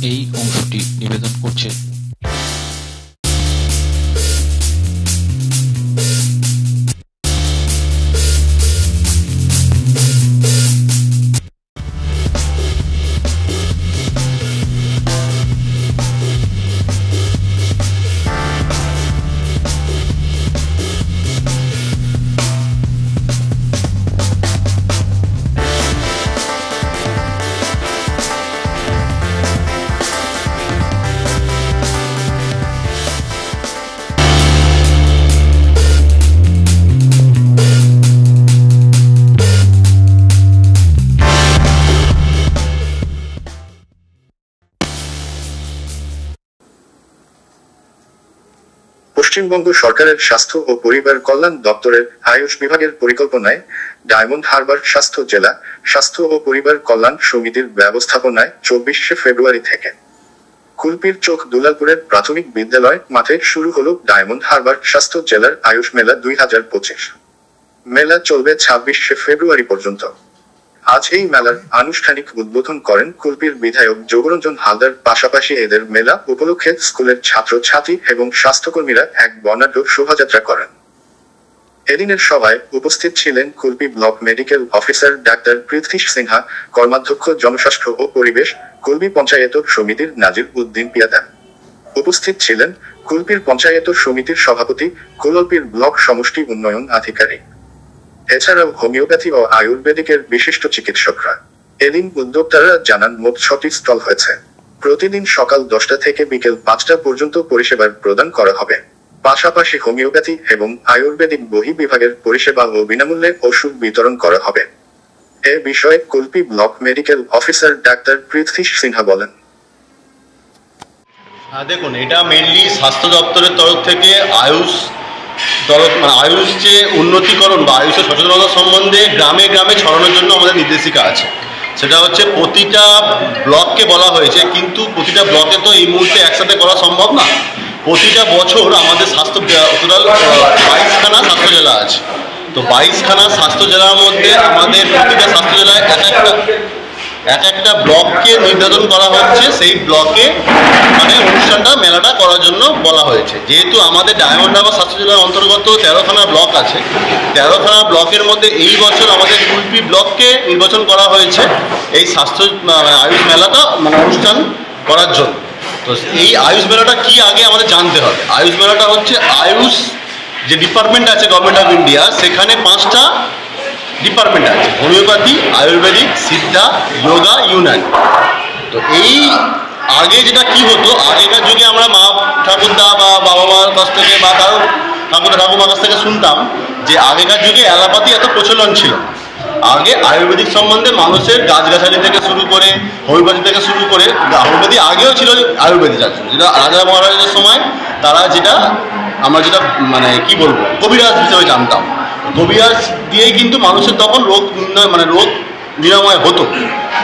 এই অংশটি নিবেদন করছে। পশ্চিমবঙ্গ সরকারের স্বাস্থ্য ও পরিবার কল্যাণ দপ্তরের আয়ুষ বিভাগের পরিকল্পনায় ডায়মন্ড হারবার স্বাস্থ্য জেলা স্বাস্থ্য ও পরিবার কল্যাণ সমিতির ব্যবস্থাপনায় 24শে ফেব্রুয়ারি থেকে কুলপির চোখ দুলালপুরের প্রাথমিক বিদ্যালয় মাঠে শুরু হলো ডায়মন্ড হারবার স্বাস্থ্য জেলার আয়ুষ মেলা 2025। মেলা চলবে 26শে ফেব্রুয়ারি পর্যন্ত। আজ এই মেলার আনুষ্ঠানিক উদ্বোধন করেন কুলপির বিধায়ক যোগরঞ্জন হালদার। পাশাপাশি এদের মেলা উপলক্ষে স্কুলের ছাত্রছাত্রী এবং স্বাস্থ্যকর্মীরা এক বর্ণাঢ্য শোভাযাত্রা করেন। এদিনের সভায় উপস্থিত ছিলেন Kulpi block medical officer doctor Prithwish Sinha, কর্মাধ্যক্ষ জনস্বাস্থ্য ও পরিবেশ কুলপি পঞ্চায়েত সমিতির নাজির উদ্দিন পিয়াদা। উপস্থিত ছিলেন কুলপির পঞ্চায়েত সমিতির সভাপতি, কুলপির ব্লক সমষ্টি উন্নয়ন আধিকারিক, এছাড়াও হোমিওপ্যাথি ও আয়ুর্বেদিকের বিশিষ্ট চিকিৎসকরা। এদিন উদ্যোক্তারা জানান মোট 6টি স্টল হয়েছে। প্রতিদিন সকাল 10টা থেকে বিকেল 5টা পর্যন্ত পরিষেবা প্রদান করা হবে। পাশাপাশি হোমিওপ্যাথি এবং আয়ুর্বেদিক বহি বিভাগের পরিষেবা ও বিনামূল্যে ওষুধ বিতরণ করা হবে। এ বিষয়ে Kulpi block medical officer doctor Prithwish Sinha বলেন, দেখুন, এটা মেনলি স্বাস্থ্য দপ্তরের তরফ থেকে আয়ুষ যে উন্নতিকরণ বা আয়ুষের সচেতনতা সম্বন্ধে গ্রামে গ্রামে ছড়ানোর জন্য আমাদের নির্দেশিকা আছে। সেটা হচ্ছে প্রতিটা ব্লককে বলা হয়েছে, কিন্তু প্রতিটা ব্লকে তো এই মুহূর্তে একসাথে করা সম্ভব না। প্রতিটা বছর আমাদের স্বাস্থ্য টোটাল 22খানা স্বাস্থ্য জেলা আছে। তো 22খানা স্বাস্থ্য জেলার মধ্যে আমাদের প্রতিটা স্বাস্থ্য জেলায় এক একটা ব্লককে নির্ধারণ করা হচ্ছে, সেই ব্লকে মানে অনুষ্ঠানটা মেলাটা করার জন্য বলা হয়েছে। যেহেতু আমাদের ডায়মন্ড হারবার স্বাস্থ্য জেলার অন্তর্গত 13খানা ব্লক আছে, 13খানা ব্লকের মধ্যে এই বছর আমাদের কুলপি ব্লককে নির্বাচন করা হয়েছে এই স্বাস্থ্য আয়ুষ মেলাটা অনুষ্ঠান করার জন্য। তো এই আয়ুষ মেলাটা কি আগে আমাদের জানতে হবে। আয়ুষ মেলাটা হচ্ছে আয়ুষ যে ডিপার্টমেন্ট আছে গভর্নমেন্ট অফ ইন্ডিয়া, সেখানে 5টা ডিপার্টমেন্ট আছে: হোমিওপ্যাথি, আয়ুর্বেদিক, সিদ্ধা, যোগা, ইউনানি। তো এই আগে যেটা কি হতো, আগেকার যুগে আমরা মা ঠাকুরদা বা বাবা মার কাছ থেকে বা কারো ঠাকুমার কাছ থেকে শুনতাম যে আগেকার যুগে অ্যালোপ্যাথি এত প্রচলন ছিল। আগে আয়ুর্বেদিক সম্বন্ধে মানুষের গাছগাছালি থেকে শুরু করে হোমিওপ্যাথি থেকে শুরু করে, হোমিওপ্যাথি আগেও ছিল আয়ুর্বেদিক আছে, যেটা রাজা মহারাজাদের সময় তারা আমরা যেটা কি বলবো কবিরাজ হিসেবে জানতাম। কবিরাজ দিয়েই কিন্তু মানুষের তখন রোগ নিরাময় হতো।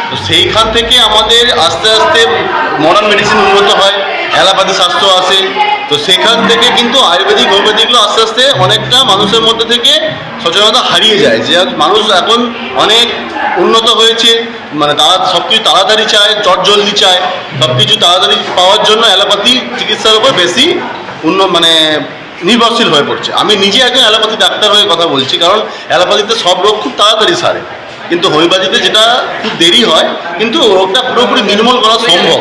তো সেইখান থেকে আমাদের আস্তে আস্তে মডার্ন মেডিসিন উন্নত হয়, অ্যালোপ্যাথি স্বাস্থ্য আসে। তো সেখান থেকে কিন্তু আয়ুর্বেদিক হোমিওপ্যাথিগুলো আস্তে আস্তে অনেকটা মানুষের মধ্যে থেকে সচেতনতা হারিয়ে যায়। যে মানুষ এখন অনেক উন্নত হয়েছে, তারা সব কিছু তাড়াতাড়ি চায়, চটজলদি চায়, সব কিছু তাড়াতাড়ি পাওয়ার জন্য অ্যালোপ্যাথি চিকিৎসার উপর বেশি নির্ভরশীল হয়ে পড়ছে। আমি নিজে একজন অ্যালোপ্যাথি ডাক্তার হয়ে কথা বলছি, কারণ অ্যালোপ্যাথিতে সব রোগ খুব তাড়াতাড়ি সারে, কিন্তু হোমিওপ্যাথিতে যেটা খুব দেরি হয়, কিন্তু রোগটা পুরোপুরি নির্মূল করা সম্ভব।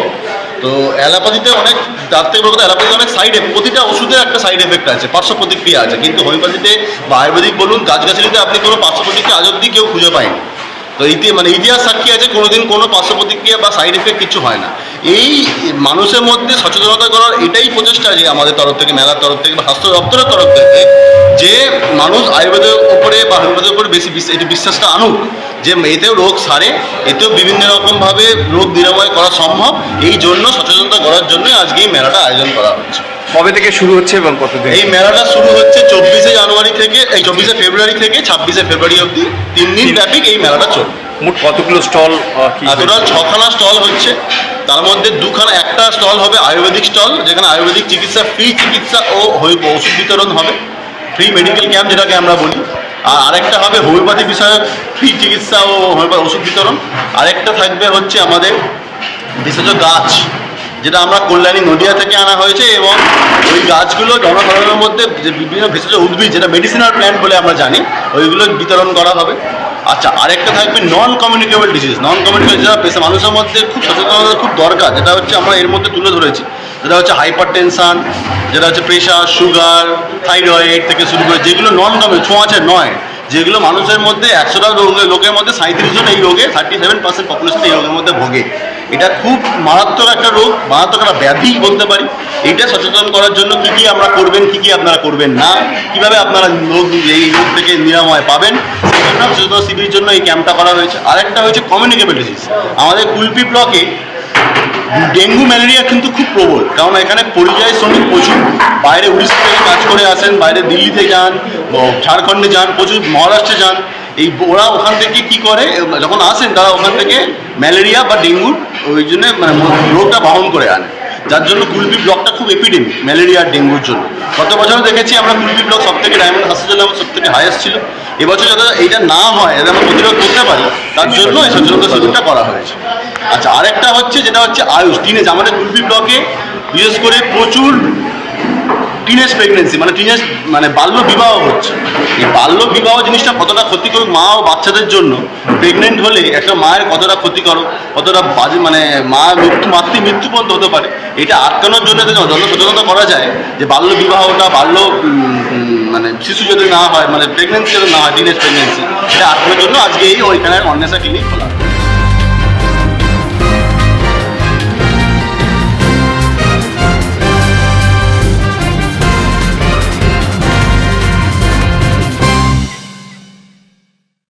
তো অ্যালোপ্যাথিতে অনেক ডাক্তার বলতে অ্যালোপ্যাথিতে অনেক প্রতিটা ওষুধের একটা সাইড এফেক্ট আছে, পার্শ্ব প্রতিক্রিয়া আছে, কিন্তু হোমিওপ্যাথিতে বা আয়ুর্বেদিক বলুন, গাছগাছালিতে আপনি কোনো পার্শ্ব প্রতিক্রিয়া আজ অব্দি কেউ খুঁজে পায়নি। তো ইতিহাস সাক্ষী আছে কোনোদিন কোনো পার্শ্ব প্রতিক্রিয়া বা সাইড এফেক্ট কিছু হয় না। এই মানুষের মধ্যে সচেতনতা করার এটাই প্রচেষ্টা যে আমাদের তরফ থেকে, মেলার তরফ থেকে বা স্বাস্থ্য দপ্তরের তরফ থেকে, যে মানুষ আয়ুর্বেদের উপরে বা হোমিওপ্যাথির উপরে বেশি এটি বিশ্বাসটা আনুক, যে এতেও রোগ সারে, এতেও বিভিন্ন রকমভাবে রোগ নিরাময় করা সম্ভব। এই জন্য সচেতনতা করার জন্যই আজকে এই মেলাটা আয়োজন করা হচ্ছে। কবে থেকে শুরু হচ্ছে এবং কতদিন? এই মেলাটা শুরু হচ্ছে 24শে ফেব্রুয়ারি থেকে 26শে ফেব্রুয়ারি অবধি 3 দিন ব্যাপী এই মেলাটা চলবে। মোট কতগুলো স্টল? টোটাল 6খানা স্টল হচ্ছে, তার মধ্যে 2খানা, একটা স্টল হবে আয়ুর্বেদিক স্টল, যেখানে আয়ুর্বেদিক চিকিৎসা, ফ্রি চিকিৎসা ও ওষুধ বিতরণ হবে, ফ্রি মেডিকেল ক্যাম্প যেটাকে আমরা বলি। আর আরেকটা হবে হোমিওপ্যাথি বিষয়ক ফ্রি চিকিৎসা ও হোমিওপ্যাথি ওষুধ বিতরণ। আরেকটা থাকবে হচ্ছে আমাদের ভেষজ গাছ যেটা আমরা কল্যাণী নদিয়া থেকে আনা হয়েছে, এবং ওই গাছগুলো জনসাধারণের মধ্যে যে বিভিন্ন ভেষজ উদ্ভিদ যেটা মেডিসিনাল প্ল্যান্ট বলে আমরা জানি, ওইগুলো বিতরণ করা হবে। আচ্ছা, আরেকটা থাকবে non communicable disease. Non communicable যেটা মানুষের মধ্যে খুব সচেতনতা খুব দরকার, যেটা হচ্ছে আমরা এর মধ্যে তুলে ধরেছি, যেটা হচ্ছে হাইপার টেনশন, যেটা হচ্ছে প্রেশার, সুগার, থাইরয়েড থেকে শুরু করে যেগুলো নন কমিউনিকেবল, ছোঁয়াচে নয়, যেগুলো মানুষের মধ্যে 100টা লোকের মধ্যে 37 জন এই রোগে, 37% পপুলেশন এই রোগের মধ্যে ভোগে। এটা খুব মারাত্মক একটা রোগ, মারাত্মক একটা ব্যাধি বলতে পারি। এইটা সচেতন করার জন্য কী কী আমরা করবেন, কী কী আপনারা করবেন না, কীভাবে আপনারা এই রোগ থেকে নিরাময় পাবেন, সেই জন্য সচেতন শিবিরের জন্য এই ক্যাম্পটা করা হয়েছে। আরেকটা হয়েছে কমিউনিকেবল ডিজিজ। আমাদের কুলপি ব্লকে ডেঙ্গু ম্যালেরিয়া কিন্তু খুব প্রবল, কারণ এখানে পরিযায়ী শ্রমিক প্রচুর, বাইরে উড়িষ্যা থেকে কাজ করে আসেন, বাইরে দিল্লিতে যান, ঝাড়খণ্ডে যান, প্রচুর মহারাষ্ট্রে যান। এই ওরা ওখান থেকে কি করে, যখন আসেন তারা ওখান থেকে ম্যালেরিয়া বা ডেঙ্গুর ওই জন্য মানে রোগটা বহন করে আনে, যার জন্য কুলপি ব্লকটা খুব এপিডেমিক ম্যালেরিয়া আর ডেঙ্গুর জন্য। গত বছর দেখেছি আমরা কুলপি ব্লক সব থেকে ডায়মন্ড স্বাস্থ্য জেলা সব থেকে হাইয়েস্ট ছিল। এবছর যাতে এইটা না হয়, যাতে আমরা প্রতিরোধ করতে পারি, তার জন্য এই সচেতনতা শিবিরটা করা হয়েছে। আচ্ছা, আরেকটা হচ্ছে যেটা হচ্ছে আয়ুষ টিনেজ। আমাদের কুলপি ব্লকে বিশেষ করে প্রচুর টিনেজ প্রেগনেন্সি মানে বাল্য বিবাহ হচ্ছে। এই বাল্য বিবাহ জিনিসটা কতটা ক্ষতিকর মা ও বাচ্চাদের জন্য, প্রেগনেন্ট হলে একটা মায়ের কতটা ক্ষতিকর, কতটা বাজে, মানে মাতৃমৃত্যু পর্যন্ত হতে পারে। এটা আটকানোর জন্য যত সচেতনতা করা যায়, যে বাল্য বিবাহটা, মানে শিশু যদি না হয়, মানে প্রেগনেন্সি যদি না হয়, টিনেজ প্রেগনেন্সি, এটা আটকানোর জন্য আজকে এই ওইখানে অন্বেষা ক্লিনিক খোলা।